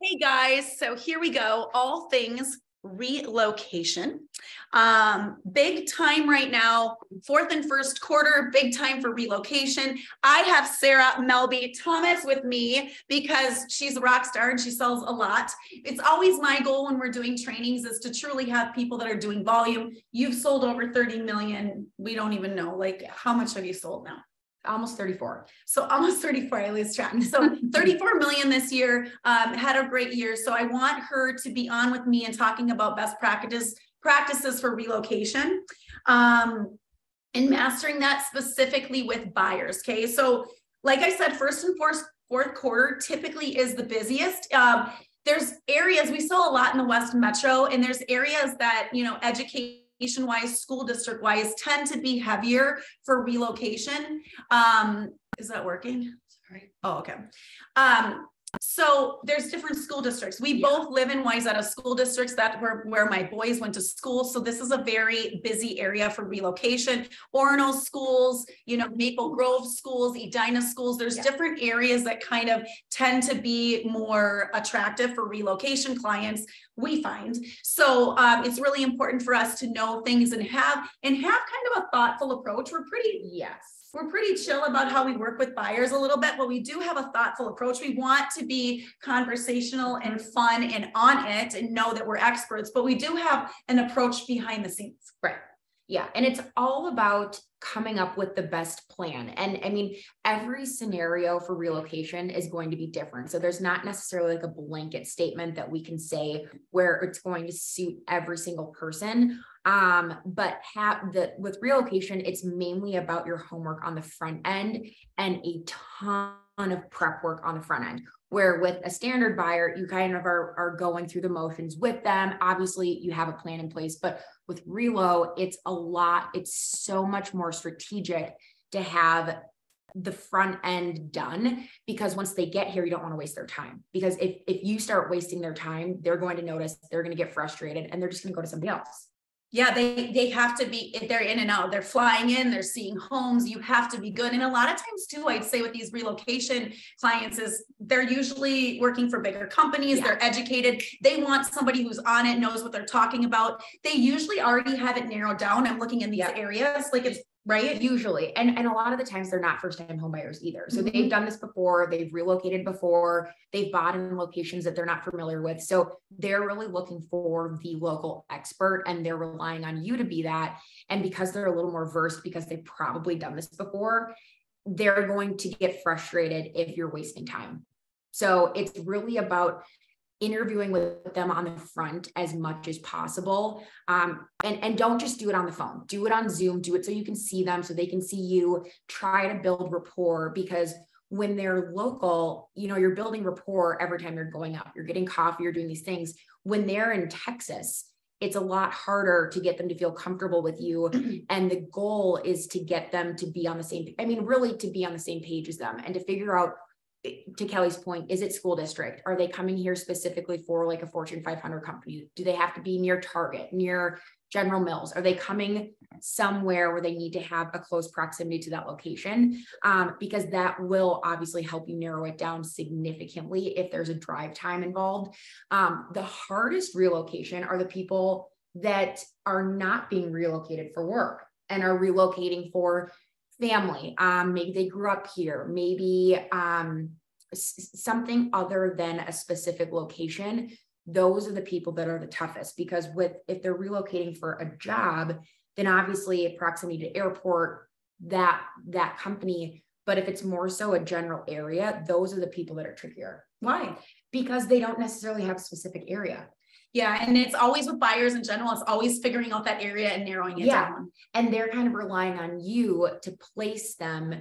Hey guys, so here we go. All things relocation. Big time right now, fourth and first quarter, big time for relocation. I have Sarah Melby Thomas with me because she's a rock star and she sells a lot. It's always my goal when we're doing trainings is to truly have people that are doing volume. You've sold over 30 million. We don't even know, like, how much have you sold now? Almost 34. So almost 34, I lose track. So 34 million this year, had a great year. So I want her to be on with me and talking about best practices for relocation, and mastering that specifically with buyers. Okay. So like I said, first and fourth quarter typically is the busiest. There's areas, we sell a lot in the West Metro, and there's areas that, education-wise, school district-wise, tend to be heavier for relocation. Is that working? Sorry. Oh, okay. So there's different school districts. We both live in Wayzata school districts. That's where my boys went to school. So this is a very busy area for relocation. Orono schools, Maple Grove schools, Edina schools. There's different areas that kind of tend to be more attractive for relocation clients, we find. So it's really important for us to know things and have kind of a thoughtful approach. We're pretty chill about how we work with buyers a little bit, but we do have a thoughtful approach. We want to be conversational and fun and on it and know that we're experts, but we do have an approach behind the scenes. Right. Yeah. And it's all about coming up with the best plan. And I mean, every scenario for relocation is going to be different. So there's not necessarily like a blanket statement that we can say where it's going to suit every single person. But with relocation, it's mainly about your homework on the front end and a ton of prep work on the front end. Where with a standard buyer, you kind of are going through the motions with them. Obviously, you have a plan in place, but with relo, it's so much more strategic to have the front end done, because once they get here, you don't want to waste their time. Because if you start wasting their time, they're going to notice, they're going to get frustrated, and they're just going to go to somebody else. Yeah, they have to be, they're in and out, they're flying in, they're seeing homes, you have to be good. And a lot of times too, I'd say with these relocation clients is they're usually working for bigger companies, they're educated, they want somebody who's on it, knows what they're talking about. They usually already have it narrowed down. I'm looking in these areas, like it's right. Usually. And a lot of the times they're not first-time home buyers either. So they've done this before, they've relocated before, they've bought in locations that they're not familiar with. So they're really looking for the local expert, and they're relying on you to be that. And because they're a little more versed, because they've probably done this before, they're going to get frustrated if you're wasting time. So it's really about interviewing with them on the front as much as possible. And don't just do it on the phone, do it on Zoom, do it so you can see them, so they can see you. Try to build rapport, because when they're local, you're building rapport every time you're going up, you're getting coffee, you're doing these things. When they're in Texas, it's a lot harder to get them to feel comfortable with you. And the goal is to get them to be on the same, really to be on the same page as them, and to figure out, to Kelly's point, is it school district? Are they coming here specifically for like a Fortune 500 company? Do they have to be near Target, near General Mills? Are they coming somewhere where they need to have a close proximity to that location? Because that will obviously help you narrow it down significantly if there's a drive time involved. The hardest relocation are the people that are not being relocated for work and are relocating for family. Maybe they grew up here, maybe something other than a specific location. Those are the people that are the toughest, because if they're relocating for a job, then obviously proximity to airport, that company. But if it's more so a general area, those are the people that are trickier. Why? Because they don't necessarily have a specific area. Yeah. And it's always with buyers in general, it's always figuring out that area and narrowing it down. And they're kind of relying on you to place them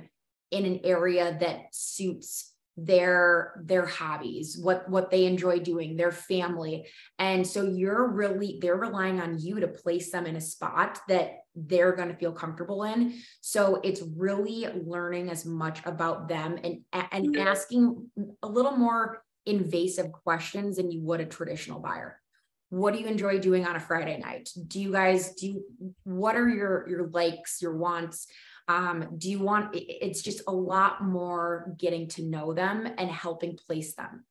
in an area that suits their hobbies, what they enjoy doing, their family. And so they're relying on you to place them in a spot that they're going to feel comfortable in. So it's really learning as much about them and asking a little more invasive questions than you would a traditional buyer. What do you enjoy doing on a Friday night? What are your likes, your wants? It's just a lot more getting to know them and helping place them.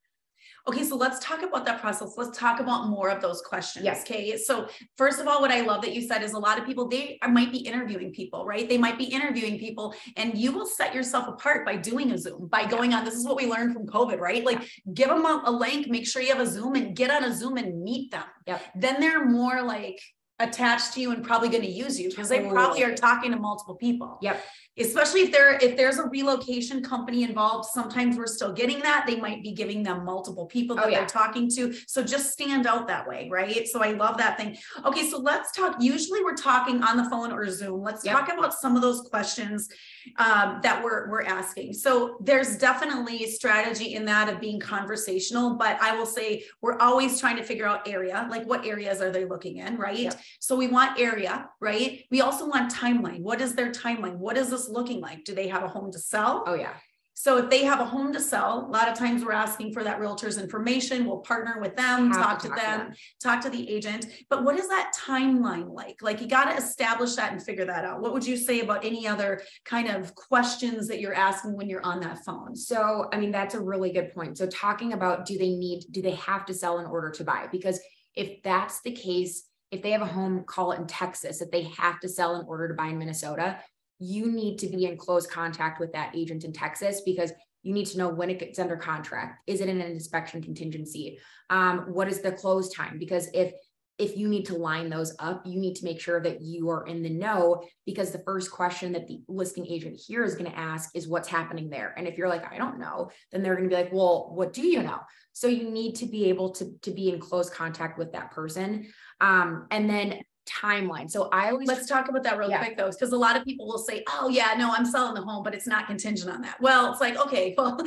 Okay, so let's talk about that process. Let's talk about more of those questions. Yes. Okay. So first of all, what I love that you said is a lot of people, they might be interviewing people, right? They might be interviewing people, and you will set yourself apart by doing a Zoom, by going on. This is what we learned from COVID, right? Like give them a link, make sure you have a Zoom, and get on a Zoom and meet them. Yep. Then they're more like attached to you and probably going to use you because they probably are talking to multiple people. Yep. Especially if there's a relocation company involved, sometimes we're still getting that. They might be giving them multiple people that they're talking to. So just stand out that way, right? So I love that thing. Okay, so let's talk. Usually we're talking on the phone or Zoom. Let's talk about some of those questions that we're asking. So there's definitely a strategy in that of being conversational, but I will say we're always trying to figure out area, like what areas are they looking in, right? Yep. So we want area, right? We also want timeline. What is their timeline? What is this looking like? Do they have a home to sell? Oh yeah. So if they have a home to sell, a lot of times we're asking for that realtor's information. We'll partner with them, talk to them, talk to the agent. But what is that timeline like? Like you got to establish that and figure that out. What would you say about any other kind of questions that you're asking when you're on that phone? So, I mean, that's a really good point. So talking about, do they have to sell in order to buy? Because if that's the case, if they have a home, call it in Texas, if they have to sell in order to buy in Minnesota, you need to be in close contact with that agent in Texas, because you need to know when it gets under contract. Is it in an inspection contingency? What is the close time? Because if you need to line those up, you need to make sure that you are in the know, because the first question that the listing agent here is going to ask is what's happening there. And if you're like, I don't know, then they're going to be like, well, what do you know? So you need to be able to be in close contact with that person. And then timeline. So let's talk about that real quick though, because a lot of people will say, oh yeah, no, I'm selling the home, but it's not contingent on that. Well, it's like, okay, well,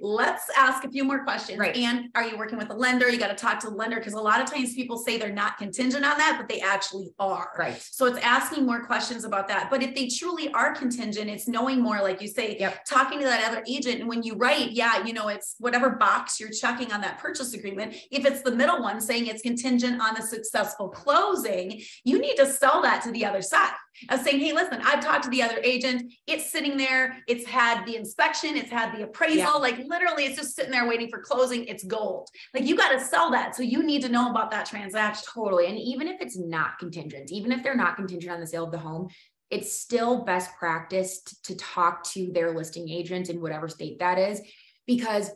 let's ask a few more questions. Right. And are you working with a lender? You got to talk to the lender, because a lot of times people say they're not contingent on that, but they actually are. Right. So it's asking more questions about that. But if they truly are contingent, it's knowing more, like you say, talking to that other agent. And when you write, it's whatever box you're checking on that purchase agreement. If it's the middle one saying it's contingent on the successful closing, you need to sell that to the other side of saying, hey, listen, I've talked to the other agent. It's sitting there. It's had the inspection. It's had the appraisal. Like literally it's just sitting there waiting for closing. It's gold. Like you got to sell that. So you need to know about that transaction. Totally. And even if it's not contingent, even if they're not contingent on the sale of the home, it's still best practice to talk to their listing agent in whatever state that is, because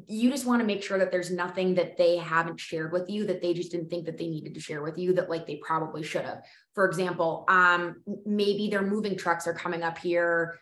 you just want to make sure that there's nothing that they haven't shared with you that they just didn't think that they needed to share with you that like they probably should have. For example, maybe their moving trucks are coming up here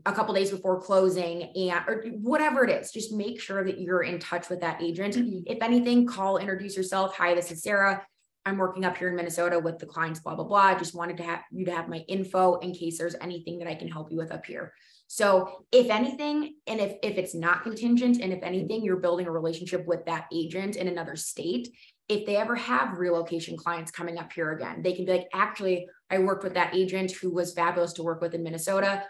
a couple days before closing, or whatever it is. Just make sure that you're in touch with that agent. If anything, call, introduce yourself. Hi, this is Sarah. I'm working up here in Minnesota with the clients, blah, blah, blah. I just wanted to have you to have my info in case there's anything that I can help you with up here. So if anything, and if it's not contingent, and if anything, you're building a relationship with that agent in another state. If they ever have relocation clients coming up here again, they can be like, actually, I worked with that agent who was fabulous to work with in Minnesota.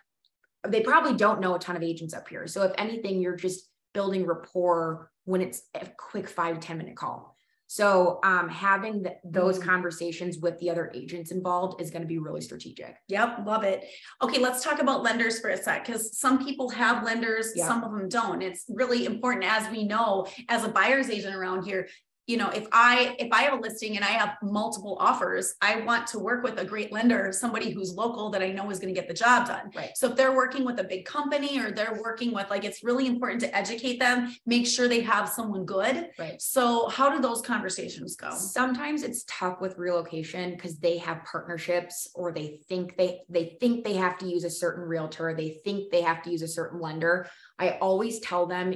They probably don't know a ton of agents up here. So if anything, you're just building rapport when it's a quick 5-10 minute call. So having those conversations with the other agents involved is going to be really strategic. Yep. Love it. Okay. Let's talk about lenders for a sec, because some people have lenders, some of them don't. It's really important, as we know, as a buyer's agent around here. You know, if I have a listing and I have multiple offers, I want to work with a great lender, somebody who's local that I know is going to get the job done. Right. So if they're working with a big company, or they're working with, like, it's really important to educate them, make sure they have someone good. Right. So how do those conversations go? Sometimes it's tough with relocation because they have partnerships, or they think they have to use a certain realtor. They think they have to use a certain lender. I always tell them,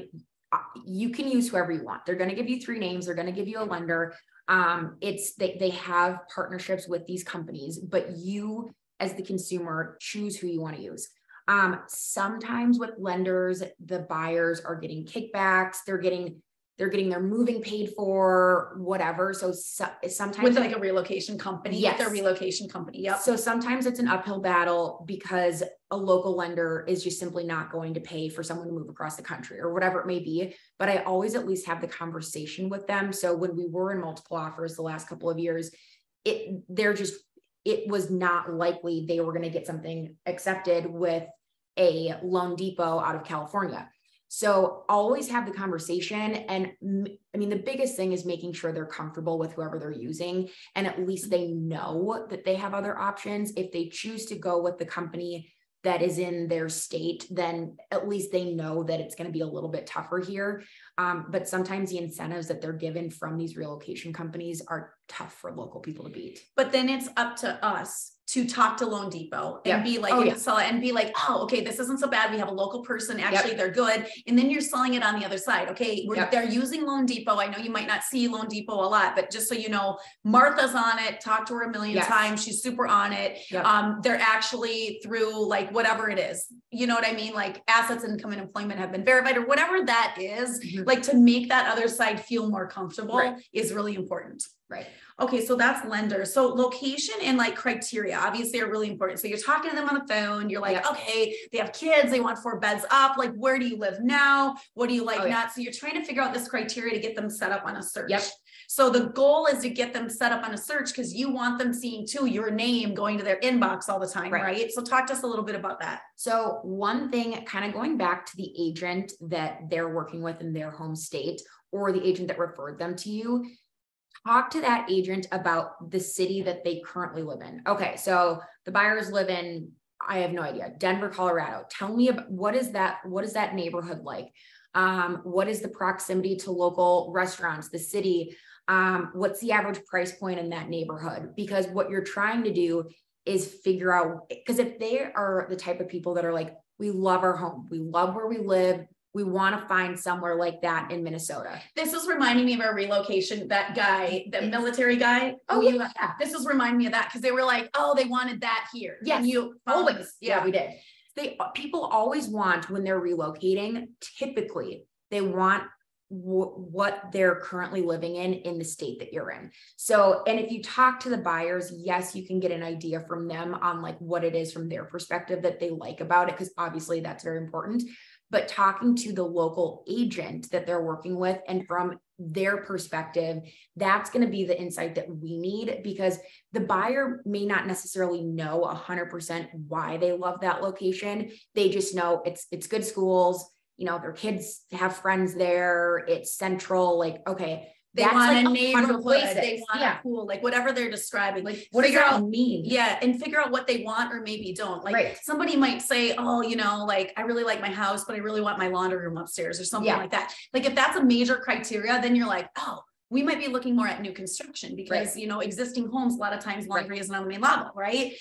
you can use whoever you want. They're going to give you 3 names. They're going to give you a lender. They have partnerships with these companies, but you as the consumer choose who you want to use. Sometimes with lenders, the buyers are getting kickbacks. They're getting their moving paid for, whatever. So sometimes with like a relocation company, with their relocation company. Yep. So sometimes it's an uphill battle because a local lender is just simply not going to pay for someone to move across the country or whatever it may be. But I always at least have the conversation with them. So when we were in multiple offers the last couple of years, it was not likely they were going to get something accepted with a Loan Depot out of California. So always have the conversation. And I mean, the biggest thing is making sure they're comfortable with whoever they're using. And at least they know that they have other options. If they choose to go with the company that is in their state, then at least they know that it's going to be a little bit tougher here. But sometimes the incentives that they're given from these relocation companies are tough for local people to beat. But then it's up to us to talk to Loan Depot and be like, and be like, oh, okay, this isn't so bad. We have a local person. Actually, they're good. And then you're selling it on the other side. Okay. They're using Loan Depot. I know you might not see Loan Depot a lot, but just so you know, Martha's on it. Talk to her a million times. She's super on it. They're actually through like whatever it is, you know what I mean? Like assets, income, and employment have been verified or whatever that is, like to make that other side feel more comfortable is really important. Right. Okay. So that's lenders. So location and like criteria obviously are really important. So you're talking to them on the phone. You're like, okay, they have kids. They want 4 beds up. Like, where do you live now? What do you like not? So you're trying to figure out this criteria to get them set up on a search. So the goal is to get them set up on a search because you want them seeing too your name going to their inbox all the time, right? So talk to us a little bit about that. So one thing, kind of going back to the agent that they're working with in their home state or the agent that referred them to you, talk to that agent about the city that they currently live in. Okay, so the buyers live in, I have no idea, Denver, Colorado. Tell me about what is that neighborhood like? What is the proximity to local restaurants, the city? What's the average price point in that neighborhood? Because what you're trying to do is figure out, because if they are the type of people that are like, we love our home, we love where we live, we want to find somewhere like that in Minnesota. This is reminding me of our relocation, that guy, the military guy. This is reminding me of that because they were like, oh, they wanted that here. Yes, and you always. Yeah, we did. People always want, when they're relocating, typically they want what they're currently living in the state that you're in. So, and if you talk to the buyers, yes, you can get an idea from them on like what it is from their perspective that they like about it, because obviously that's very important. But talking to the local agent that they're working with and from their perspective, that's going to be the insight that we need, because the buyer may not necessarily know 100% why they love that location. They just know it's good schools, you know, their kids have friends there, it's central, like, okay, they that's want like a neighborhood, they want a pool, like whatever they're describing. Like, what does that mean? Yeah. And figure out what they want or maybe don't. Like somebody might say, oh, you know, like I really like my house, but I really want my laundry room upstairs or something like that. Like if that's a major criteria, then you're like, oh, we might be looking more at new construction because, you know, existing homes, a lot of times laundry isn't on the main level, right?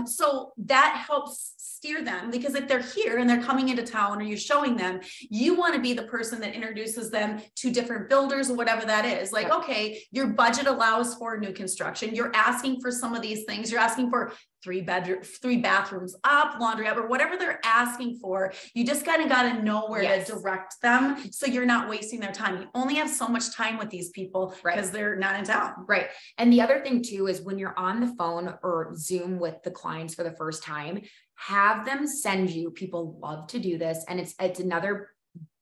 So that helps steer them, because if they're here and they're coming into town or you're showing them, you want to be the person that introduces them to different builders or whatever that is. Like, okay, your budget allows for new construction. You're asking for some of these things. You're asking for 3 bathrooms up, laundry up, or whatever they're asking for. You just kind of got to know where to direct them so you're not wasting their time. You only have so much time with these people because they're not in town. Right. And the other thing too is when you're on the phone or Zoom with the clients for the first time, have them send you, people love to do this, and it's another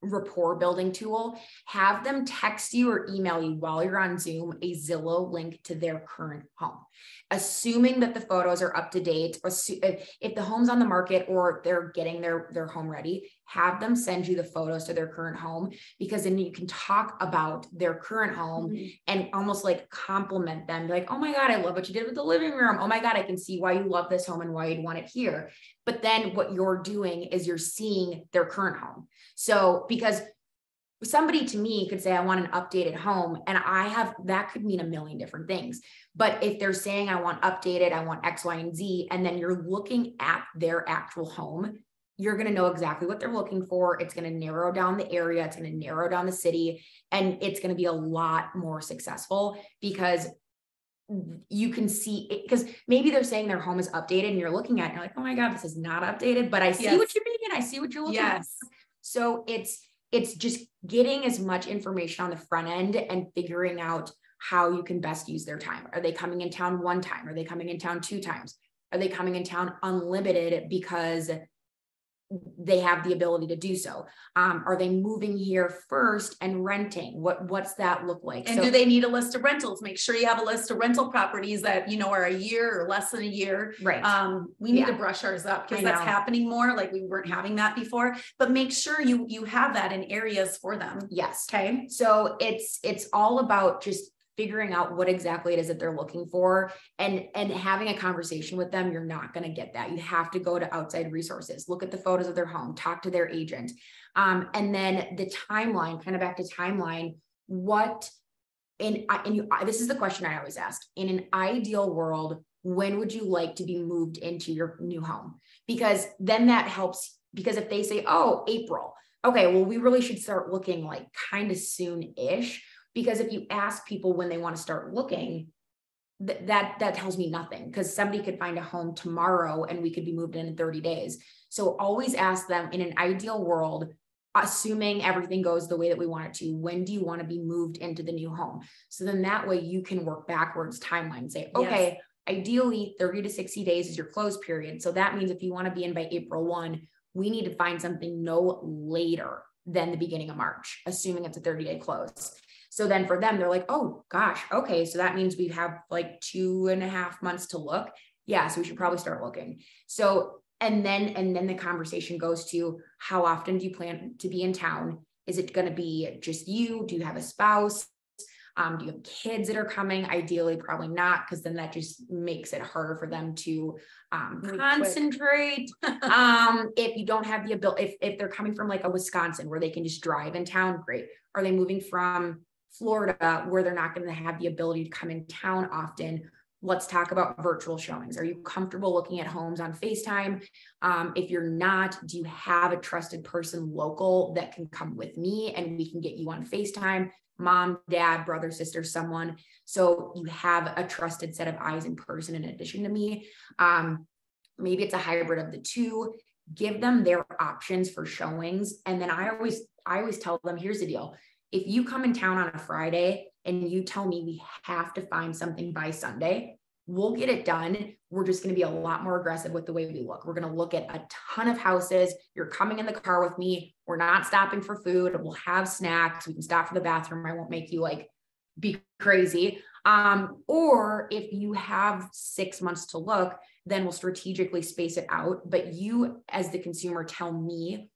rapport building tool. Have them text you or email you while you're on Zoom a Zillow link to their current home, assuming that the photos are up to date. If the home's on the market or they're getting their home ready, have them send you the photos to their current home, because then you can talk about their current home and almost like compliment them. Be like, oh my God, I love what you did with the living room. Oh my God, I can see why you love this home and why you'd want it here. But then what you're doing is you're seeing their current home. So because somebody to me could say, I want an updated home, and that could mean a million different things. But if they're saying, I want updated, I want X, Y, and Z, and then you're looking at their actual home, you're going to know exactly what they're looking for. It's going to narrow down the area. It's going to narrow down the city, and it's going to be a lot more successful, because you can see it, because maybe they're saying their home is updated and you're looking at it and you're like, oh my God, this is not updated, but I see what you mean. And I see what you're looking at. So it's just getting as much information on the front end and figuring out how you can best use their time. Are they coming in town 1 time? Are they coming in town 2 times? Are they coming in town unlimited because they have the ability to do so. Are they moving here first and renting? What's that look like? And do they need a list of rentals? Make sure you have a list of rental properties that, you know, are a year or less than a year. Right. We need to brush ours up because that's happening more. Like we weren't having that before, but make sure you have that in areas for them. Yes. Okay. So it's all about just figuring out what exactly it is that they're looking for and having a conversation with them. You're not going to get that. You have to go to outside resources, look at the photos of their home, talk to their agent. And then the timeline, kind of back to timeline, this is the question I always ask. In an ideal world, when would you like to be moved into your new home? Because then that helps, because if they say, oh, April, okay, well, we really should start looking like kind of soon-ish. Because if you ask people when they want to start looking, that tells me nothing, because somebody could find a home tomorrow and we could be moved in 30 days. So always ask them, in an ideal world, assuming everything goes the way that we want it to, when do you want to be moved into the new home? So then that way you can work backwards timeline, say, okay, ideally 30 to 60 days is your close period. So that means if you want to be in by April 1, we need to find something no later than the beginning of March, assuming it's a 30-day close. So then for them, they're like, oh gosh, okay. So that means we have like 2.5 months to look. Yeah. So we should probably start looking. So, and then the conversation goes to, how often do you plan to be in town? Is it going to be just you? Do you have a spouse? Do you have kids that are coming? Ideally, probably not, because then that just makes it harder for them to concentrate. If you don't have the ability, if they're coming from like a Wisconsin where they can just drive in town, great. Are they moving from Florida where they're not going to have the ability to come in town often? Let's talk about virtual showings. Are you comfortable looking at homes on FaceTime? If you're not, do you have a trusted person local that can come with me and we can get you on FaceTime? Mom, dad, brother, sister, someone. So you have a trusted set of eyes in person in addition to me. Maybe it's a hybrid of the two. Give them their options for showings. And then I always tell them, here's the deal. If you come in town on a Friday and you tell me we have to find something by Sunday, we'll get it done. We're just going to be a lot more aggressive with the way we look. We're going to look at a ton of houses. You're coming in the car with me. We're not stopping for food. We'll have snacks. We can stop for the bathroom. I won't make you like be crazy. Or if you have 6 months to look, then we'll strategically space it out. But you as the consumer tell me,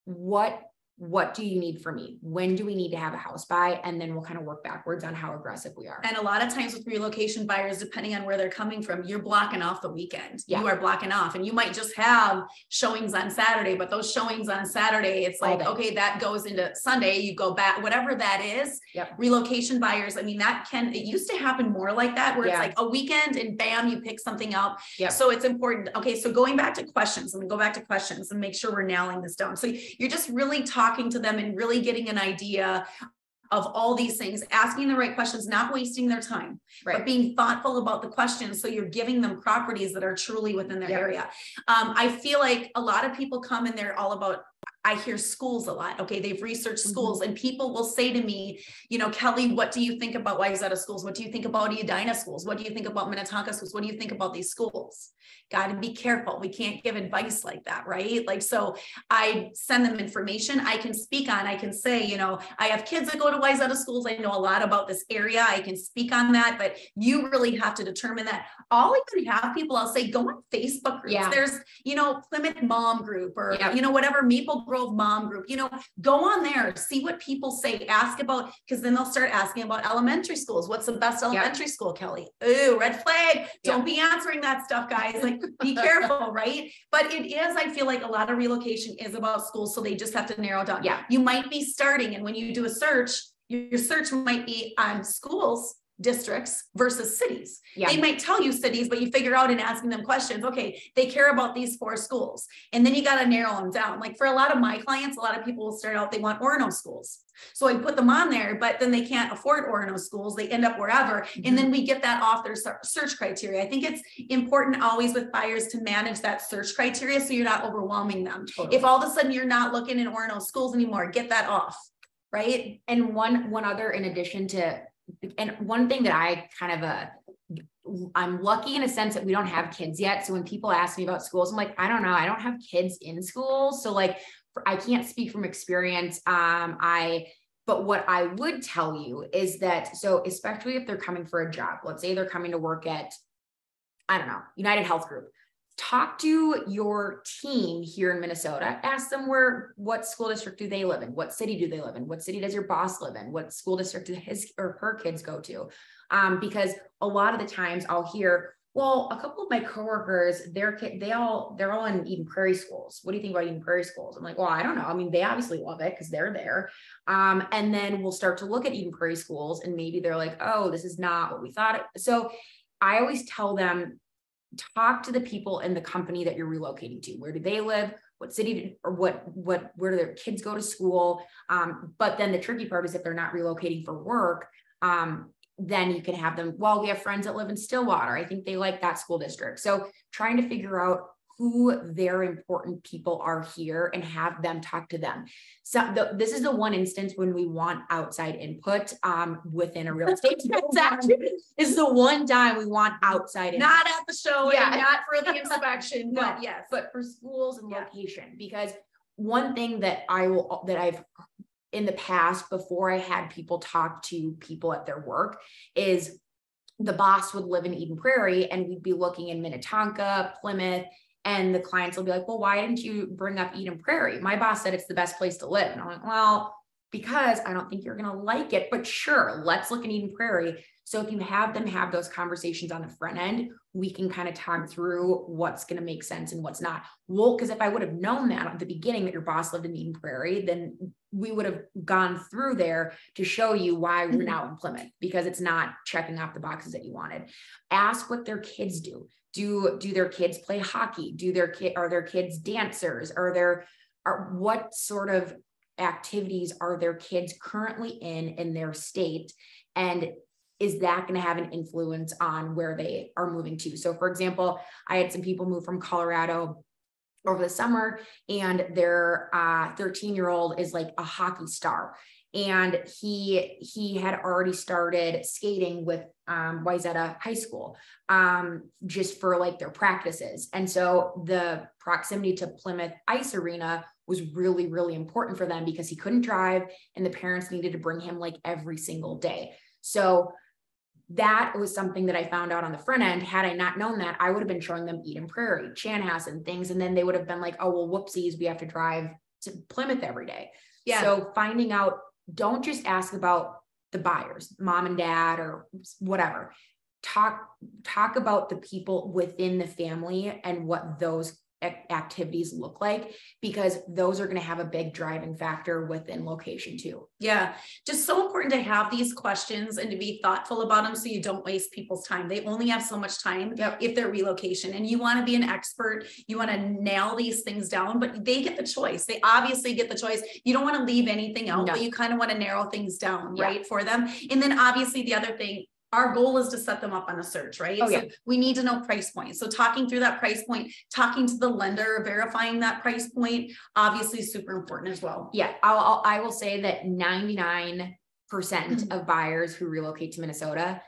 what do you need from me? When do we need to have a house by? And then we'll kind of work backwards on how aggressive we are. And a lot of times with relocation buyers, depending on where they're coming from, you're blocking off the weekend. You are blocking off, and you might just have showings on Saturday, but those showings on Saturday, it's like, okay, that goes into Sunday, you go back, whatever that is. Relocation buyers, I mean, it used to happen more like that, where it's like a weekend and bam, you pick something up. So it's important. Okay. So going back to questions, let me go back to questions and make sure we're nailing this down. So you're just really talking to them and really getting an idea of all these things, asking the right questions, not wasting their time, but being thoughtful about the questions. So you're giving them properties that are truly within their area. I feel like a lot of people come and they're all about, I hear schools a lot. Okay. They've researched schools, and people will say to me, you know, Kelly, what do you think about Wayzata schools? What do you think about Edina schools? What do you think about Minnetonka schools? What do you think about these schools? Got to be careful. We can't give advice like that, right? Like, so I send them information I can speak on. I can say, you know, I have kids that go to Wayzata schools. I know a lot about this area. I can speak on that, but you really have to determine that. I'll even have people, I'll say, go on Facebook groups. There's, you know, Plymouth Mom Group, or, you know, whatever, Maple Grove Mom Group, you know, go on there, see what people say, ask about, because then they'll start asking about elementary schools. What's the best elementary school, Kelly? Ooh, red flag. Don't be answering that stuff, guys. Like, be careful, right? But it is, I feel like a lot of relocation is about schools. So they just have to narrow down. You might be starting, and when you do a search, your search might be on schools, districts versus cities. They might tell you cities, but you figure out in asking them questions, okay, they care about these 4 schools. And then you got to narrow them down. Like for a lot of my clients, a lot of people will start out, they want Orono schools. So I put them on there, but then they can't afford Orono schools. They end up wherever. And then we get that off their search criteria. I think it's important always with buyers to manage that search criteria so you're not overwhelming them. If all of a sudden you're not looking in Orono schools anymore, get that off. Right. And one other, in addition to and one thing that I kind of, I'm lucky in a sense that we don't have kids yet. So when people ask me about schools, I'm like, I don't know. I don't have kids in school. So like, I can't speak from experience. But what I would tell you is that, so especially if they're coming for a job, let's say they're coming to work at, I don't know, United Health Group, talk to your team here in Minnesota, ask them what school district do they live in? What city do they live in? What city does your boss live in? What school district do his or her kids go to? Because a lot of the times I'll hear, well, a couple of my coworkers, they're all in Eden Prairie schools. What do you think about Eden Prairie schools? I'm like, well, I don't know. I mean, they obviously love it because they're there. And then we'll start to look at Eden Prairie schools and maybe they're like, oh, this is not what we thought. So I always tell them, talk to the people in the company that you're relocating to. Where do they live? What city or where do their kids go to school? But then the tricky part is if they're not relocating for work, then you can have them, well, we have friends that live in Stillwater. I think they like that school district. So trying to figure out who their important people are here and have them talk to them. So this is the one instance when we want outside input within a real estate transaction. This is the one time we want outside input. Not at the show, and not for the inspection, no, but yes. But for schools and location, because one thing that I've in the past, before I had people talk to people at their work, is the boss would live in Eden Prairie and we'd be looking in Minnetonka, Plymouth, and the clients will be like, well, why didn't you bring up Eden Prairie? My boss said it's the best place to live. And I'm like, well, because I don't think you're going to like it, but sure, let's look at Eden Prairie. So if you have them have those conversations on the front end, we can kind of talk through what's going to make sense and what's not. Well, because if I would have known that at the beginning that your boss lived in Eden Prairie, then we would have gone through there to show you why we're now in Plymouth, because it's not checking off the boxes that you wanted. Ask what their kids do. Do their kids play hockey? Are their kids dancers? What sort of activities are their kids currently in their state? And is that going to have an influence on where they are moving to? So for example, I had some people move from Colorado over the summer, and their 13-year-old is like a hockey star. And he had already started skating with Wayzata High School just for like their practices. And so the proximity to Plymouth Ice Arena was really, really important for them because he couldn't drive and the parents needed to bring him like every single day. So that was something that I found out on the front end. Had I not known that, I would have been showing them Eden Prairie, Chanhassen, things. And then they would have been like, oh, well, whoopsies, we have to drive to Plymouth every day. Yeah. So finding out, don't just ask about the buyers, mom and dad or whatever. Talk about the people within the family and what those activities look like, because those are going to have a big driving factor within location too. Yeah. Just so important to have these questions and to be thoughtful about them so you don't waste people's time. They only have so much time if they're relocation, and you want to be an expert. You want to nail these things down, but they get the choice. They obviously get the choice. You don't want to leave anything out, but you kind of want to narrow things down, right, for them. And then obviously the other thing, our goal is to set them up on a search, right? So we need to know price point. So talking through that price point, talking to the lender, verifying that price point, obviously super important as well. Yeah. I will say that 99% of buyers who relocate to Minnesota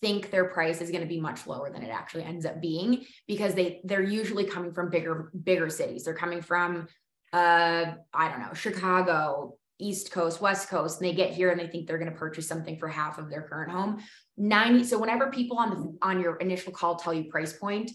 think their price is going to be much lower than it actually ends up being, because they're usually coming from bigger cities. They're coming from, I don't know, Chicago, East Coast, West Coast, and they get here and they think they're going to purchase something for half of their current home. So whenever people on your initial call tell you price point,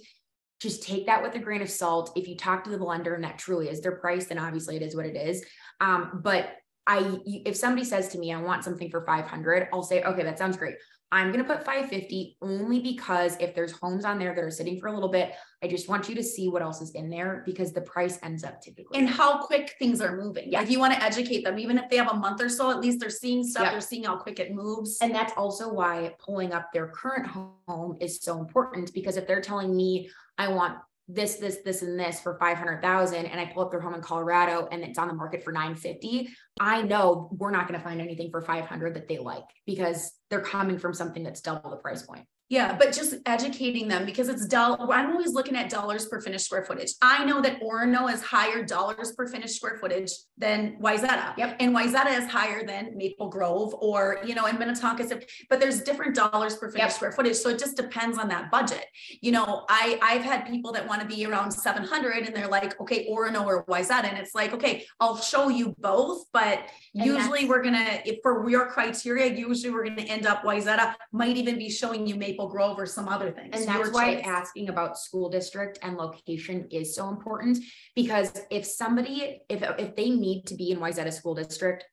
just take that with a grain of salt. If you talk to the lender and that truly is their price, then obviously it is what it is. But if somebody says to me, I want something for 500, I'll say, okay, that sounds great. I'm going to put 550 only because if there's homes on there that are sitting for a little bit, I just want you to see what else is in there, because the price ends up typically. And how quick things are moving. Yeah. Like you want to educate them, even if they have a month or so, at least they're seeing stuff, they're seeing how quick it moves. And that's also why pulling up their current home is so important, because if they're telling me I want this, and this for 500,000, and I pull up their home in Colorado and it's on the market for 950, I know we're not going to find anything for 500 that they like because they're coming from something that's double the price point. Yeah, but just educating them because it's I'm always looking at dollars per finished square footage. I know that Orono is higher dollars per finished square footage than Wayzata. Yep. And Wayzata is higher than Maple Grove or, you know, in Minnetonka, but there's different dollars per finished square footage. So it just depends on that budget. You know, I've had people that want to be around 700 and they're like, okay, Orono or Wayzata. And it's like, okay, I'll show you both, but usually we're going to, if for your criteria, usually we're going to end up Wayzata might even be showing you Maple Grove or some other things. And that's why asking about school district and location is so important, because if somebody, if they need to be in Wayzata school district,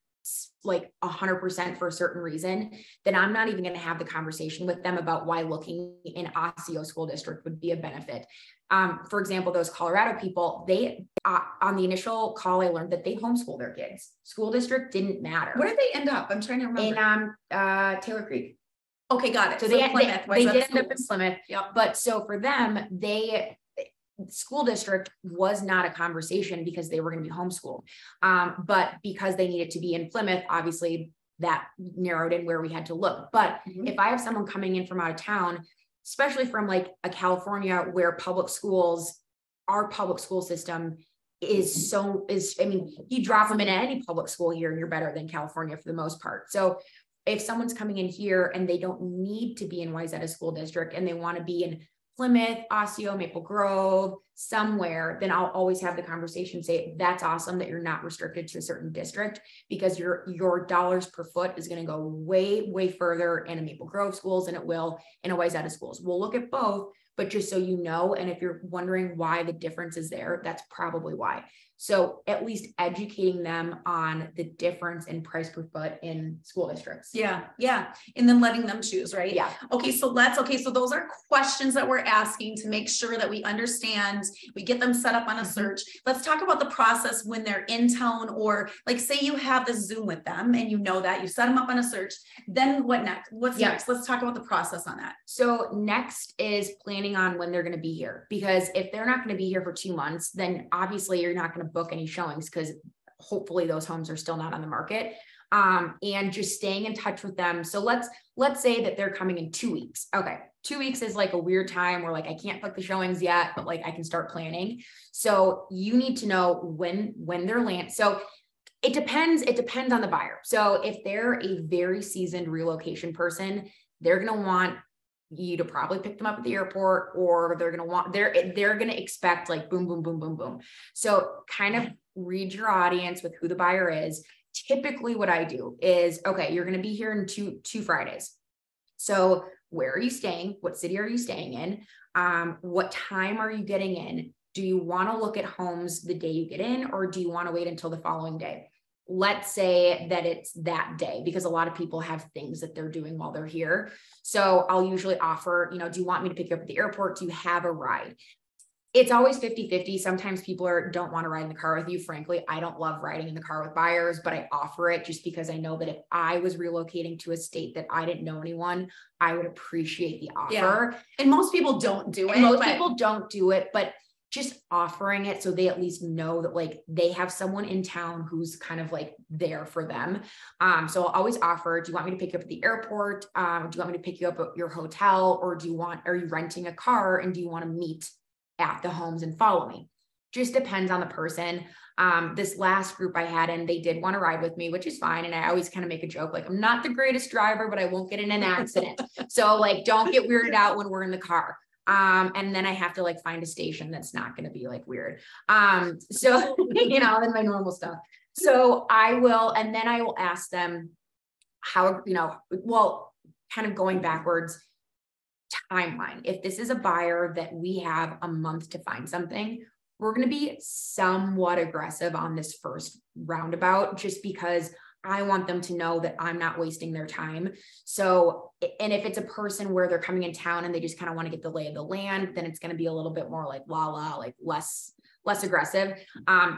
like 100% for a certain reason, then I'm not even going to have the conversation with them about why looking in Osseo school district would be a benefit. For example, those Colorado people, they, on the initial call, I learned that they homeschool their kids. School district didn't matter. Where did they end up? I'm trying to remember. In Taylor Creek. Okay, got it. So they did end up in Plymouth. Yep. But so for them, school district was not a conversation because they were going to be homeschooled. But because they needed to be in Plymouth, obviously that narrowed in where we had to look. But if I have someone coming in from out of town, especially from like a California where our public school system I mean, you drop them in any public school here and you're better than California for the most part. So if someone's coming in here and they don't need to be in Wayzata school district and they want to be in Plymouth, Osseo, Maple Grove, somewhere, then I'll always have the conversation say, that's awesome that you're not restricted to a certain district, because your dollars per foot is going to go way, way further in a Maple Grove schools than it will in a Wayzata schools. We'll look at both, but just so you know, and if you're wondering why the difference is there, that's probably why. So at least educating them on the difference in price per foot in school districts. Yeah. Yeah. And then letting them choose, right? Yeah. Okay. So those are questions that we're asking to make sure that we understand, we get them set up on a search. Let's talk about the process when they're in town, or like, say you have this Zoom with them and you know that you set them up on a search, then what next? What's next? Let's talk about the process on that. So next is planning on when they're going to be here, because if they're not going to be here for 2 months, then obviously you're not going to book any showings, because hopefully those homes are still not on the market. And just staying in touch with them. So let's say that they're coming in 2 weeks. Okay. 2 weeks is like a weird time where like, I can't book the showings yet, but like I can start planning. So you need to know when they're land. So it depends on the buyer. So if they're a very seasoned relocation person, they're going to want you to probably pick them up at the airport, or they're going to expect like boom, boom, boom, boom, boom. So kind of read your audience with who the buyer is. Typically what I do is, okay, you're going to be here in two Fridays. So where are you staying? What city are you staying in? What time are you getting in? Do you want to look at homes the day you get in, or do you want to wait until the following day? Let's say that it's that day, because a lot of people have things that they're doing while they're here. So I'll usually offer, do you want me to pick you up at the airport? Do you have a ride? It's always 50-50. Sometimes people don't want to ride in the car with you. Frankly, I don't love riding in the car with buyers, but I offer it just because I know that if I was relocating to a state that I didn't know anyone, I would appreciate the offer. Yeah. And most people don't do it. People don't do it, but just offering it so they at least know that like they have someone in town who's kind of like there for them. So I'll always offer, do you want me to pick you up at the airport? Do you want me to pick you up at your hotel? Or are you renting a car and do you want to meet at the homes and follow me? Just depends on the person. This last group I had in, they did want to ride with me, which is fine. And I always kind of make a joke, like, I'm not the greatest driver, but I won't get in an accident. So like, don't get weirded out when we're in the car. And then I have to like find a station that's not going to be like weird. So, then my normal stuff. So I will ask them how, kind of going backwards, timeline. If this is a buyer that we have a month to find something, we're going to be somewhat aggressive on this first roundabout, just because I want them to know that I'm not wasting their time. So, and if it's a person where they're coming in town and they just kind of want to get the lay of the land, then it's going to be a little bit more like like less aggressive.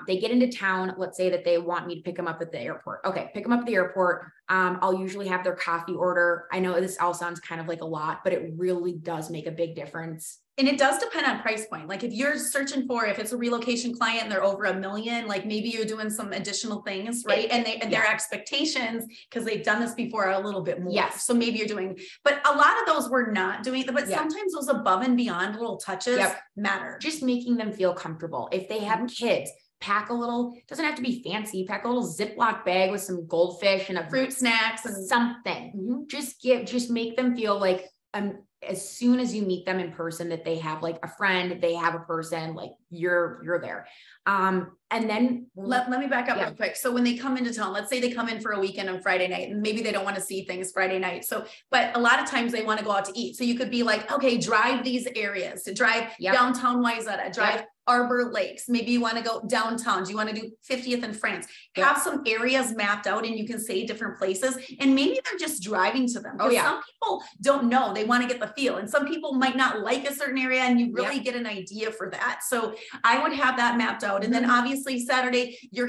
They get into town. Let's say that they want me to pick them up at the airport. Okay. Pick them up at the airport. I'll usually have their coffee order. I know this all sounds kind of like a lot, but it really does make a big difference And it does depend on price point. Like if you're searching for, if it's a relocation client and they're over $1 million, like maybe you're doing some additional things, right? And their expectations, because they've done this before, are a little bit more. Yes. So maybe you're doing, but a lot of those we're not doing, but sometimes those above and beyond little touches matter. Just making them feel comfortable. If they have kids, pack a little, doesn't have to be fancy, pack a little Ziploc bag with some goldfish and a fruit snacks and something. Just make them feel like, as soon as you meet them in person, that they have like a friend, they have a person, like you're there. And then let me back up real quick. So when they come into town, let's say they come in for a weekend on Friday night, and maybe they don't want to see things Friday night. So, but a lot of times they want to go out to eat. So you could be like, okay, drive these areas, to drive downtown Wayzata, drive Arbor Lakes. Maybe you want to go downtown. Do you want to do 50th in France? Have some areas mapped out, and you can say different places, and maybe they're just driving to them. Some people don't know, they want to get the feel, and some people might not like a certain area, and you really get an idea for that. So I would have that mapped out. And then obviously Saturday, you're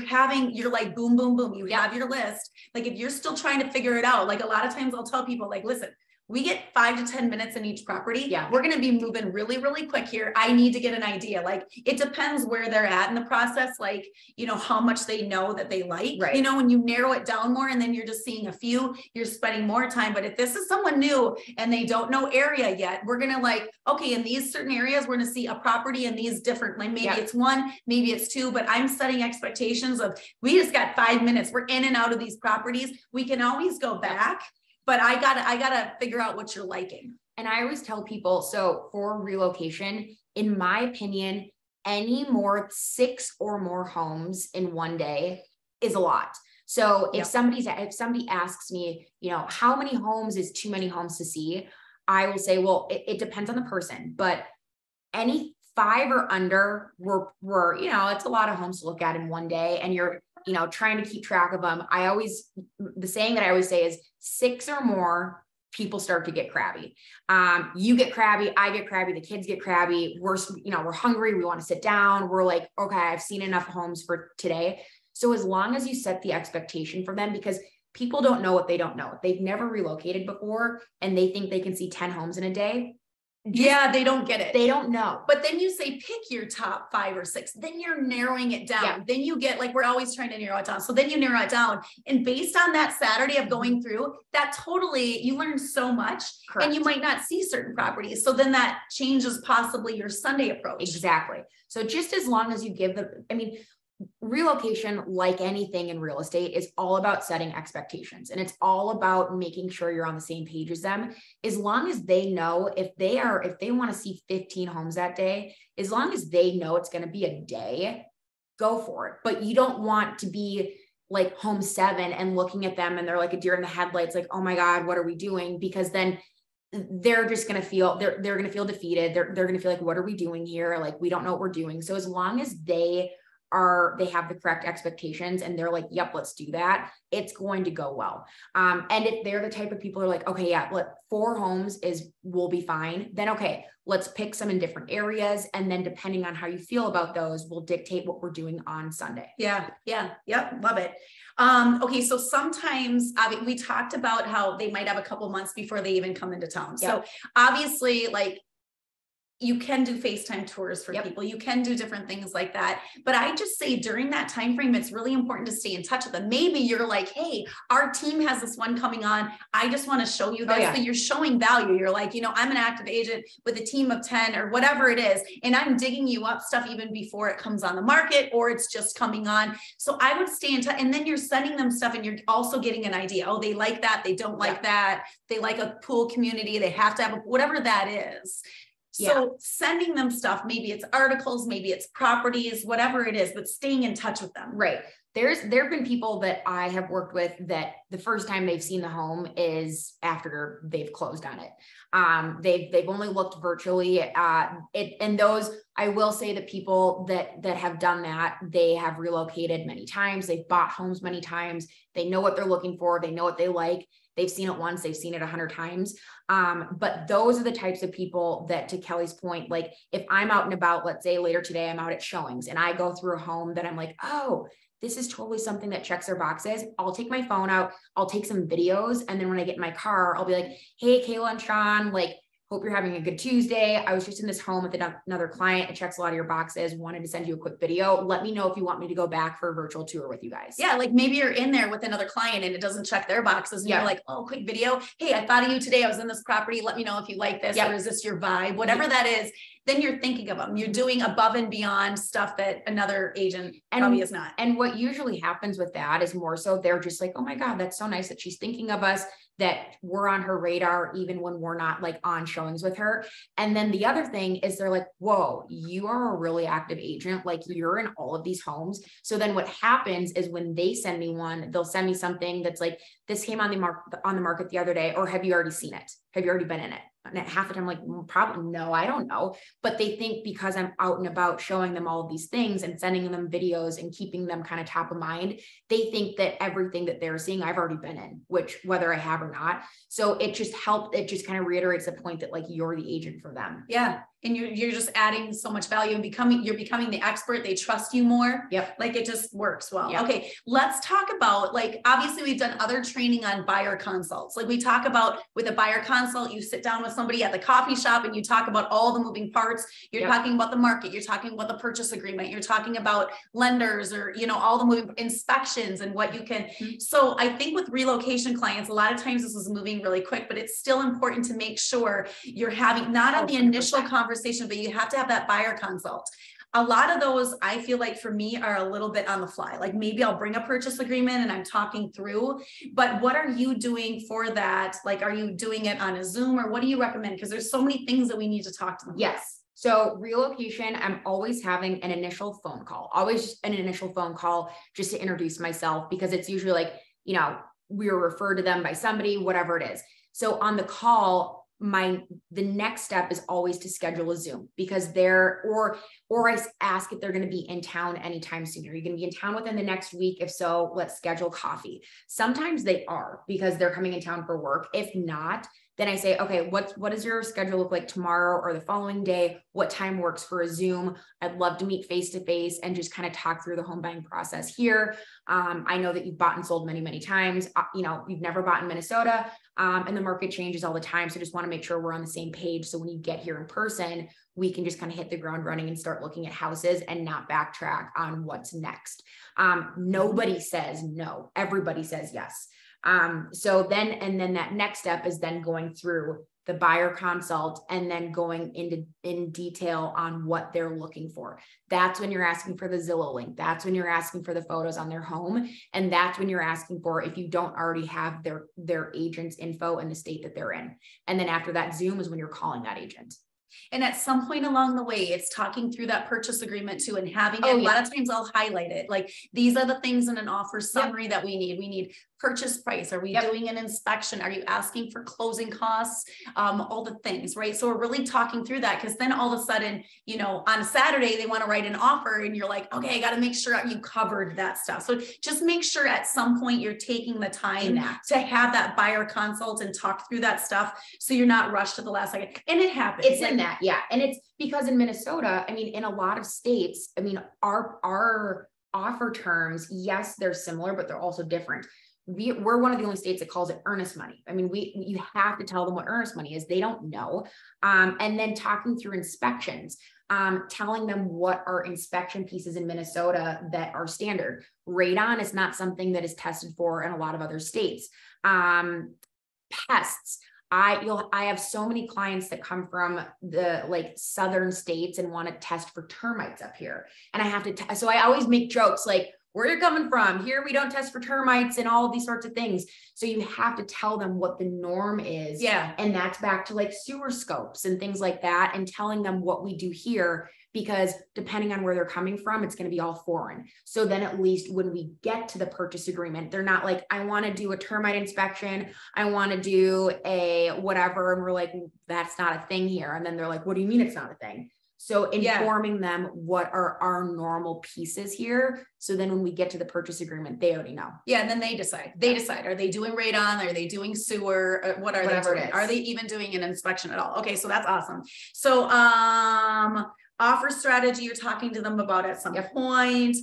like boom, boom, boom. You have your list. Like if you're still trying to figure it out, like a lot of times I'll tell people, like, listen, we get 5 to 10 minutes in each property. We're going to be moving really, really quick here. I need to get an idea. Like it depends where they're at in the process. Like, you know, how much they know that they like, you know, when you narrow it down more and then you're just seeing a few, you're spending more time. But if this is someone new and they don't know area yet, we're going to like, okay, in these certain areas, we're going to see a property in these different, like maybe it's 1, maybe it's 2, but I'm setting expectations of, we just got 5 minutes. We're in and out of these properties. We can always go back. But I gotta figure out what you're liking. And I always tell people, so for relocation, in my opinion, any more 6 or more homes in one day is a lot. So if somebody asks me, you know, how many homes is too many homes to see? I will say, well, it depends on the person, but any 5 or under, we're, you know, it's a lot of homes to look at in one day, and you're, you know, trying to keep track of them. The saying that I always say is 6 or more, people start to get crabby. You get crabby, I get crabby, the kids get crabby. We're hungry. We want to sit down. We're like, okay, I've seen enough homes for today. So as long as you set the expectation for them, because people don't know what they don't know. They've never relocated before and they think they can see 10 homes in a day. They don't get it. They don't know. But then you say, pick your top 5 or 6, then you're narrowing it down. Then you get, like, we're always trying to narrow it down. So then you narrow it down. And based on that Saturday of going through that, you learn so much. Correct. And you might not see certain properties. So then that changes possibly your Sunday approach. Exactly. So just as long as you give relocation, like anything in real estate, is all about setting expectations, and it's all about making sure you're on the same page as them. As long as they know, if they want to see 15 homes that day, as long as they know it's going to be a day, go for it. But you don't want to be like home 7 and looking at them and they're like a deer in the headlights, like, oh my God, what are we doing? Because then they're just going to feel, they're going to feel defeated. They're going to feel like, what are we doing here? Like, we don't know what we're doing. So as long as they have the correct expectations and they're like, yep, let's do that, it's going to go well. And if they're the type of people who are like, okay, yeah, 4 homes will be fine, then okay, let's pick some in different areas. And then depending on how you feel about those will dictate what we're doing on Sunday. Yep. Love it. Okay. So sometimes we talked about how they might have a couple months before they even come into town. So obviously, like, you can do FaceTime tours for people. You can do different things like that. But I just say during that time frame, it's really important to stay in touch with them. Maybe you're like, hey, our team has this one coming on. I just want to show you this. So you're showing value. You're like, you know, I'm an active agent with a team of 10 or whatever it is. And I'm digging you up stuff even before it comes on the market or it's just coming on. So I would stay in touch. And then you're sending them stuff and you're also getting an idea. Oh, they like that. They don't like that. They like a pool community. They have to have whatever that is. So sending them stuff, maybe it's articles, maybe it's properties, whatever it is, but staying in touch with them. Right. There have been people that I have worked with that the first time they've seen the home is after they've closed on it. They've only looked virtually and those, I will say that people that have done that, they have relocated many times. They've bought homes many times. They know what they're looking for. They know what they like. They've seen it once, they've seen it 100 times. But those are the types of people that, to Kelly's point, like if I'm out and about, let's say later today, I'm out at showings and I go through a home that I'm like, oh, this is totally something that checks their boxes. I'll take my phone out, I'll take some videos. And then when I get in my car, I'll be like, hey, Kayla and Sean, like, Hope you're having a good Tuesday. I was just in this home with another client. It checks a lot of your boxes. Wanted to send you a quick video. Let me know if you want me to go back for a virtual tour with you guys. Yeah, like maybe you're in there with another client and it doesn't check their boxes. And you're like, oh, quick video. Hey, I thought of you today. I was in this property. Let me know if you like this or is this your vibe? Whatever that is, then you're thinking of them. You're doing above and beyond stuff that another agent probably is not. And what usually happens with that is more so they're just like, oh my God, that's so nice that she's thinking of us, that we're on her radar, even when we're not like on showings with her. And then the other thing is they're like, whoa, you are a really active agent. Like you're in all of these homes. So then what happens is when they send me one, they'll send me something that's like, this came on the market the other day, or have you already seen it? Have you already been in it? And half the time, I'm like, probably no, I don't know. But they think because I'm out and about showing them all of these things and sending them videos and keeping them kind of top of mind, they think that everything that they're seeing, I've already been in, which whether I have or not. So it just helped. It just kind of reiterates the point that like, you're the agent for them. Yeah. And you're just adding so much value and you're becoming the expert. They trust you more. Yep. Like it just works well. Yep. Okay. Let's talk about, like, obviously we've done other training on buyer consults. Like we talk about with a buyer consult, you sit down with somebody at the coffee shop and you talk about all the moving parts. You're talking about the market. You're talking about the purchase agreement. You're talking about lenders or, you know, all the moving inspections and what you can. So I think with relocation clients, a lot of times this is moving really quick, but it's still important to make sure you're having not on the initial conversation, but you have to have that buyer consult. A lot of those, I feel like for me, are a little bit on the fly. Like maybe I'll bring a purchase agreement and I'm talking through, but what are you doing for that? Like, are you doing it on a Zoom or what do you recommend? Because there's so many things that we need to talk to them. Yes. So relocation, I'm always having an initial phone call, just to introduce myself, because it's usually like, you know, we were referred to them by somebody, whatever it is. So on the call, the next step is always to schedule a Zoom, because or I ask if they're going to be in town anytime soon. Are you going to be in town within the next week? If so, let's schedule coffee. Sometimes they are, because they're coming in town for work. If not, then I say, okay, what does your schedule look like tomorrow or the following day? What time works for a Zoom? I'd love to meet face-to-face and just kind of talk through the home buying process here. I know that you've bought and sold many, many times. You know, you've never bought in Minnesota, and the market changes all the time. So just want to make sure we're on the same page. So when you get here in person, we can just kind of hit the ground running and start looking at houses and not backtrack on what's next. Nobody says no. Everybody says yes. So then that next step is then going through the buyer consult and then going in detail on what they're looking for. That's when you're asking for the Zillow link. That's when you're asking for the photos on their home. And that's when you're asking for, if you don't already have their agent's info in the state that they're in. And then after that Zoom is when you're calling that agent. And at some point along the way, it's talking through that purchase agreement too, and having it. A lot of times I'll highlight it. Like, these are the things in an offer summary that we need. We need purchase price. Are we doing an inspection? Are you asking for closing costs? All the things, right? So we're really talking through that, because then all of a sudden, you know, on a Saturday, they want to write an offer and you're like, okay, I got to make sure you covered that stuff. So just make sure at some point you're taking the time to have that buyer consult and talk through that stuff, so you're not rushed to the last second. And it happens. It's in that. Yeah. And it's because in Minnesota, I mean, in a lot of states, I mean, our offer terms, yes, they're similar, but they're also different. We're one of the only states that calls it earnest money. I mean, you have to tell them what earnest money is. They don't know. And then talking through inspections, telling them what are inspection pieces in Minnesota that are standard. Radon is not something that is tested for in a lot of other states. Pests. I have so many clients that come from the like southern states and want to test for termites up here. And I have to, so I always make jokes like, where you're coming from here, we don't test for termites and all of these sorts of things. So you have to tell them what the norm is. Yeah. And that's back to like sewer scopes and things like that, and telling them what we do here, because depending on where they're coming from, it's going to be all foreign. So then at least when we get to the purchase agreement, they're not like, I want to do a termite inspection. I want to do a whatever. And we're like, that's not a thing here. And then they're like, what do you mean it's not a thing? So informing them what are our normal pieces here. So then when we get to the purchase agreement, they already know. Yeah. And then they decide, are they doing radon? Are they doing sewer? What are Whatever they doing? Are they even doing an inspection at all? Okay. So that's awesome. So, offer strategy, you're talking to them about at some point.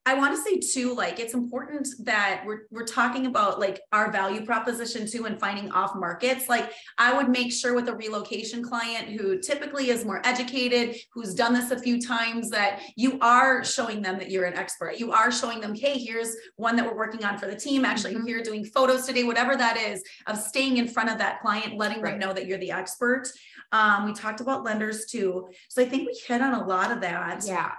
I want to say too, like, it's important that we're talking about like our value proposition too, and finding off markets. Like, I would make sure with a relocation client who typically is more educated, who's done this a few times, that you are showing them that you're an expert. You are showing them, hey, here's one that we're working on for the team. Actually, here doing photos today, whatever that is, of staying in front of that client, letting them know that you're the expert. We talked about lenders too. So I think we hit on a lot of that. Yeah.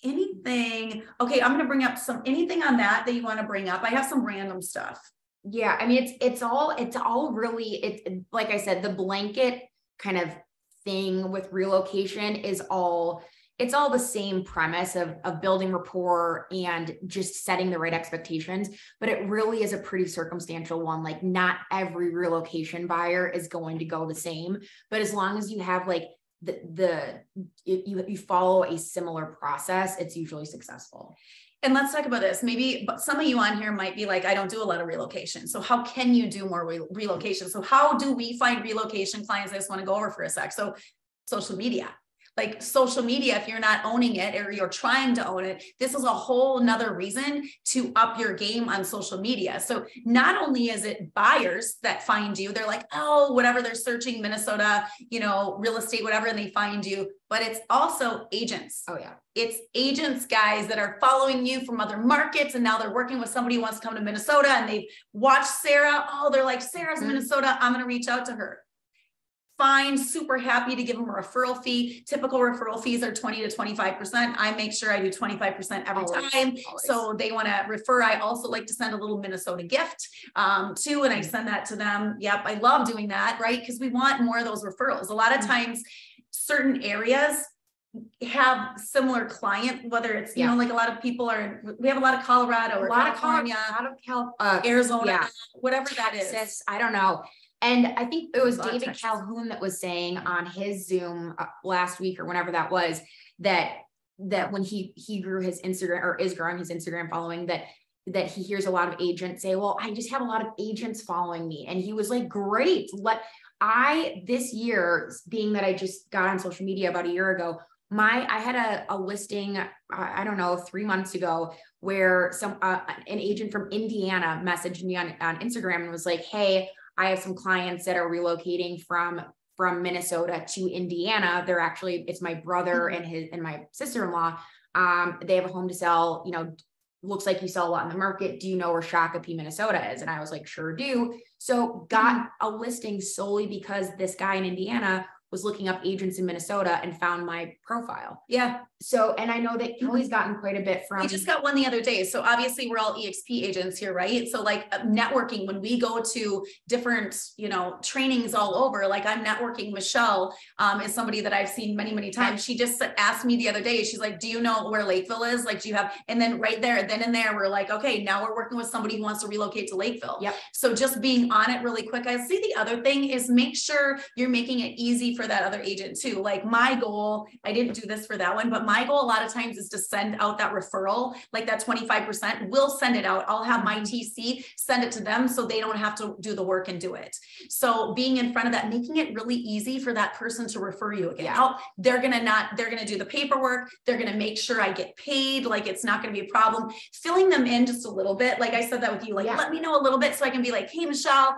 Anything, okay, I'm going to bring up anything on that you want to bring up. I have some random stuff. Yeah. I mean, it's all really, like I said, the blanket kind of thing with relocation is it's all the same premise of building rapport and just setting the right expectations, but it really is a pretty circumstantial one. Like, not every relocation buyer is going to go the same, but as long as you have like you follow a similar process, it's usually successful. And let's talk about this. Maybe some of you on here might be like, I don't do a lot of relocation. So how can you do more relocation? So how do we find relocation clients? I just want to go over for a sec. So social media. Like social media, if you're not owning it or you're trying to own it, this is a whole nother reason to up your game on social media. So not only is it buyers that find you, they're like, oh, whatever, they're searching Minnesota, real estate, whatever, and they find you, but it's also agents. Oh yeah. It's agents, guys, that are following you from other markets. And now they're working with somebody who wants to come to Minnesota, and they've watched Sarah. Oh, they're like, Sarah's in Minnesota. I'm going to reach out to her. Fine, super happy to give them a referral fee. Typical referral fees are 20 to 25%. I make sure I do 25% every time. So they want to refer. I also like to send a little Minnesota gift too, and I send that to them. Yep, I love doing that, right? Because we want more of those referrals. A lot of times, certain areas have similar client, whether it's, like a lot of people we have a lot of Colorado or California, Arizona, whatever that is. I don't know. And I think it was David Calhoun that was saying on his Zoom last week or whenever that was, that when he grew his Instagram, or is growing his Instagram following, that he hears a lot of agents say, well, I just have a lot of agents following me. And he was like, great. This year, being that I just got on social media about a year ago, I had a listing, I don't know, 3 months ago, where an agent from Indiana messaged me on Instagram and was like, hey, I have some clients that are relocating from Minnesota to Indiana. It's my brother and my sister-in-law. They have a home to sell, looks like you sell a lot in the market. Do you know where Shakopee, Minnesota is? And I was like, sure do. So got a listing solely because this guy in Indiana was looking up agents in Minnesota and found my profile. Yeah. So, and I know that Kelly's gotten quite a bit from. We just got one the other day. So obviously we're all EXP agents here, right? So like networking, when we go to different, trainings all over, like I'm networking. Michelle is somebody that I've seen many, many times. She just asked me the other day, she's like, do you know where Lakeville is? Like, do you have, and then right there, then and there, we're like, okay, now we're working with somebody who wants to relocate to Lakeville. Yep. So just being on it really quick. I see the other thing is make sure you're making it easy for that other agent too. Like my goal, I didn't do this for that one, but my goal a lot of times is to send out that referral, like that 25%. We'll send it out. I'll have my TC send it to them so they don't have to do the work and do it. So being in front of that, making it really easy for that person to refer you again. Yeah. They're going to do the paperwork. They're going to make sure I get paid. Like it's not going to be a problem. Filling them in just a little bit. Like I said that with you, like, let me know a little bit so I can be like, hey, Michelle,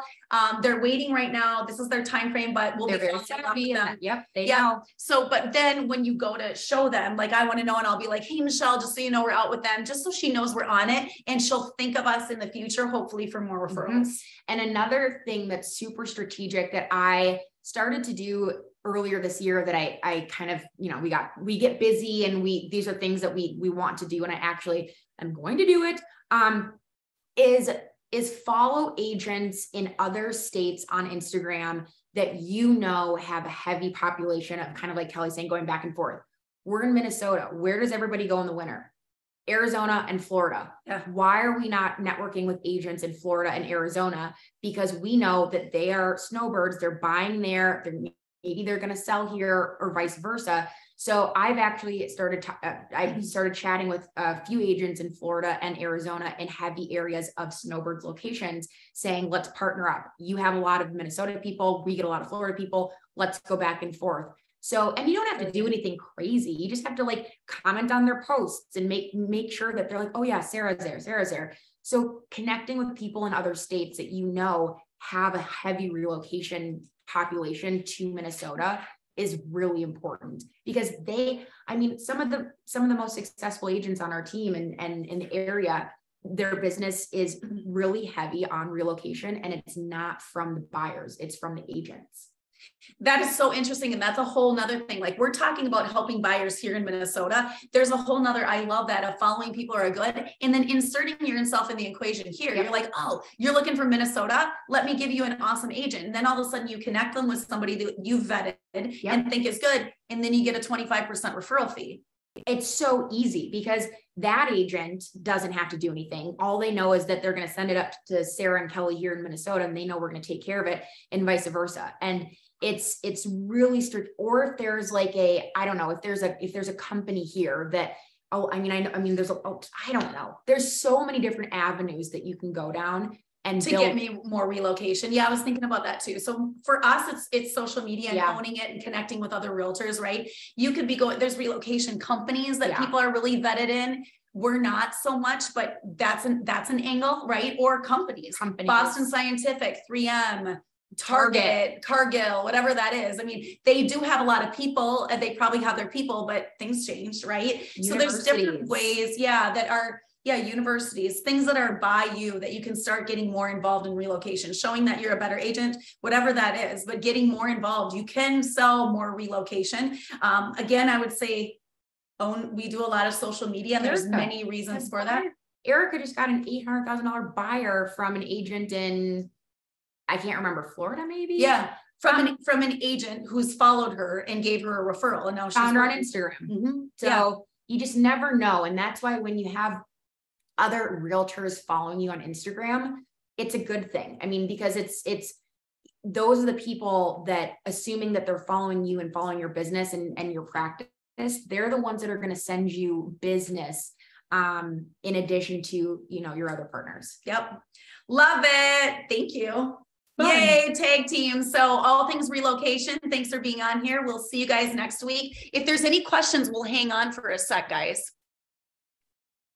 they're waiting right now. This is their time frame, but we'll be following up with them. Yep. They know. So, but then when you go to show them, like, I want to know, and I'll be like, hey, Michelle, just so you know, we're out with them, just so she knows we're on it. And she'll think of us in the future, hopefully for more referrals. And another thing that's super strategic that I started to do earlier this year that I kind of, we get busy and these are things that we want to do. And I actually am going to do it, is follow agents in other states on Instagram that have a heavy population of, kind of like Kelly saying, going back and forth. We're in Minnesota. Where does everybody go in the winter? Arizona and Florida. Yeah. Why are we not networking with agents in Florida and Arizona? Because we know that they are snowbirds. They're buying there. Maybe they're going to sell here or vice versa. So I've actually started chatting with a few agents in Florida and Arizona in heavy areas of snowbirds locations, saying, let's partner up. You have a lot of Minnesota people. We get a lot of Florida people. Let's go back and forth. So, and you don't have to do anything crazy. You just have to like comment on their posts and make sure that they're like, oh yeah, Sarah's there. So connecting with people in other states that you know have a heavy relocation population to Minnesota is really important, because some of the most successful agents on our team and in the area, their business is really heavy on relocation, and it's not from the buyers, it's from the agents. That is so interesting. And that's a whole nother thing. Like, we're talking about helping buyers here in Minnesota. There's a whole nother, I love that, of following people who are good and then inserting yourself in the equation here. Yep. You're like, oh, you're looking for Minnesota. Let me give you an awesome agent. And then all of a sudden you connect them with somebody that you've vetted and think is good. And then you get a 25% referral fee. It's so easy because that agent doesn't have to do anything. All they know is that they're going to send it up to Sarah and Kelly here in Minnesota, and they know we're going to take care of it, and vice versa. And it's really strict. Or if there's like if there's a company here that, I don't know. There's so many different avenues that you can go down and to get me more relocation. Yeah, I was thinking about that too. So for us, it's social media and owning it and connecting with other realtors, right? You could be there's relocation companies that people are really vetted in. We're not so much, but that's an angle, right? Or companies. Boston Scientific, 3M, Target, Cargill, whatever that is. I mean, they do have a lot of people, and they probably have their people, but things changed, right? So there's different ways, that are, universities, things that are by you, that you can start getting more involved in relocation, showing that you're a better agent, whatever that is, but getting more involved. You can sell more relocation. Again, I would say we do a lot of social media, and there's many reasons for that. Erica just got an $800,000 buyer from an agent in, I can't remember, Florida, maybe? Yeah. From an agent who's followed her and gave her a referral. And now she's found her on Instagram. So you just never know. And that's why when you have other realtors following you on Instagram, it's a good thing. I mean, because it's those are the people that, assuming that they're following you and following your business and your practice, they're the ones that are going to send you business in addition to, your other partners. Yep. Love it. Thank you. Yay, tag team. So all things relocation, thanks for being on here. We'll see you guys next week. If there's any questions, we'll hang on for a sec, guys.